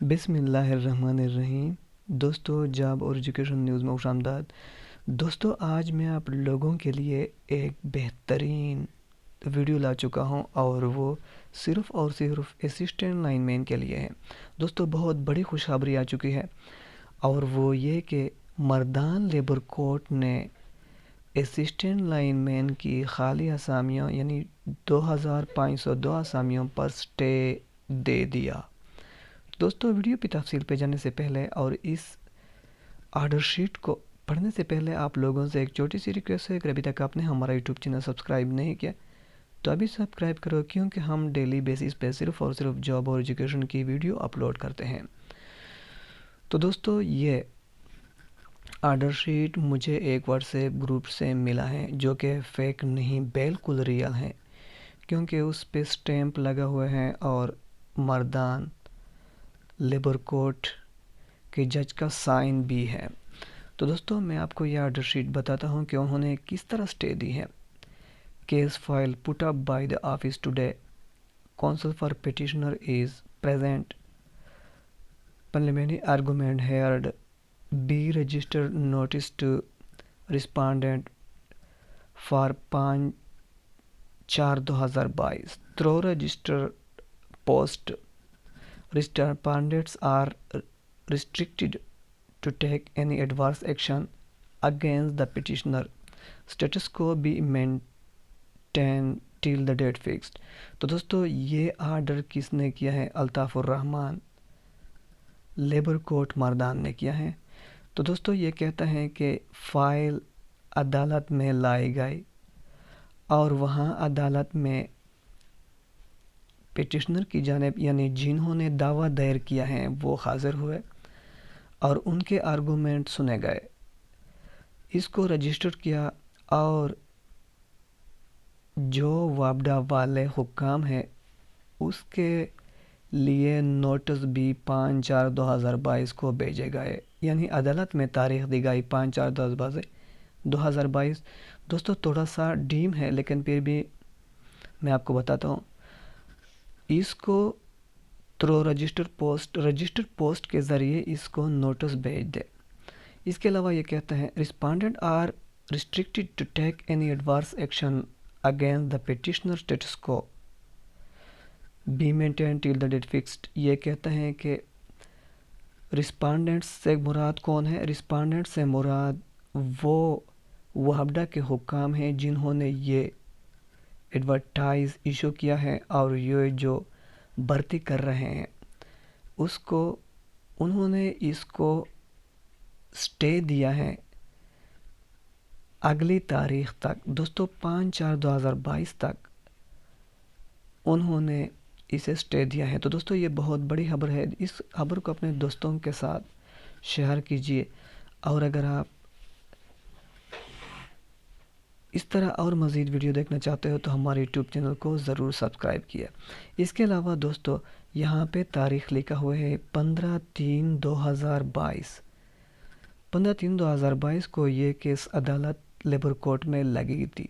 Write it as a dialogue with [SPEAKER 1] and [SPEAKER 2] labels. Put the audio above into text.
[SPEAKER 1] بسم اللہ الرحمن الرحیم۔ دوستو، جاب اور ایجوکیشن نیوز میں خوش آمدید۔ دوستو، آج میں آپ لوگوں کے لیے ایک بہترین ویڈیو لا چکا ہوں اور وہ صرف اور صرف اسسٹنٹ لائن مین کے لیے ہے۔ دوستو، بہت بڑی خوشخبری آ چکی ہے اور وہ یہ کہ مردان لیبر کورٹ نے اسسٹنٹ لائن مین کی خالی اسامیوں یعنی 2502 اسامیوں پر سٹے دے دیا۔ دوستو، ویڈیو کی تفصیل پہ جانے سے پہلے اور اس آرڈر شیٹ کو پڑھنے سے پہلے آپ لوگوں سے ایک چھوٹی سی ریکویسٹ ہے کہ ابھی تک آپ نے ہمارا یوٹیوب چینل سبسکرائب نہیں کیا تو ابھی سبسکرائب کرو، کیونکہ ہم ڈیلی بیسس پہ صرف اور صرف جاب اور ایجوکیشن کی ویڈیو اپلوڈ کرتے ہیں۔ تو دوستو، یہ آرڈر شیٹ مجھے ایک واٹس ایپ گروپ سے ملا ہے جو کہ فیک نہیں، بالکل ریئل ہے، کیونکہ اس پہ سٹیمپ لگا ہوا ہے اور مردان لیبر کورٹ کے جج کا سائن بھی ہے۔ تو دوستو، میں آپ کو یہ آرڈر شیٹ بتاتا ہوں کہ انہوں نے کس طرح سٹے دی ہے۔ Case file put up by the office today, counsel for petitioner is present, preliminary argument heard, be registered notice to respondent for 5/4/2022 through register post. Respondents are restricted to take any adverse action against the petitioner. Status quo be maintained till the date fixed. تو دوستو، یہ order کس نے کیا ہے؟ الطاف الرحمن labour court مردان نے کیا ہے۔ تو دوستو، یہ کہتا ہے کہ فائل عدالت میں لائی گئی اور وہاں عدالت میں پیٹیشنر کی جانب یعنی جنہوں نے دعویٰ دائر کیا ہے وہ حاضر ہوئے اور ان کے آرگومنٹ سنے گئے، اس کو رجسٹر کیا اور جو وابڈا والے حکام ہیں اس کے لیے نوٹس بھی 5/4/2022 کو بھیجے گئے، یعنی عدالت میں تاریخ دی گئی 5/4/2022۔ دوستو، تھوڑا سا ڈیم ہے لیکن پھر بھی میں آپ کو بتاتا ہوں۔ اس کو تھرو رجسٹر پوسٹ کے ذریعے اس کو نوٹس بھیج دے۔ اس کے علاوہ یہ کہتا ہے respondent are restricted to take any adverse action against the petitioner, status quo be maintain till the date fixed. یہ کہتا ہے کہ رسپانڈنٹ سے مراد کون ہے؟ رسپانڈنٹ سے مراد وہ وابڈا کے حکام ہیں جنہوں نے یہ ایڈورٹائز ایشو کیا ہے اور یہ جو بھرتی کر رہے ہیں اس کو انہوں نے اس کو سٹے دیا ہے اگلی تاریخ تک۔ دوستو، 5/4/2022 تک انہوں نے اسے سٹے دیا ہے۔ تو دوستو، یہ بہت بڑی خبر ہے، اس خبر کو اپنے دوستوں کے ساتھ شیئر کیجئے اور اگر آپ اس طرح اور مزید ویڈیو دیکھنا چاہتے ہو تو ہمارے یوٹیوب چینل کو ضرور سبسکرائب کیا۔ اس کے علاوہ دوستو، یہاں پہ تاریخ لکھا ہوا ہے 15/3/2022۔ 15/3/2022 کو یہ کیس عدالت لیبر کورٹ میں لگی تھی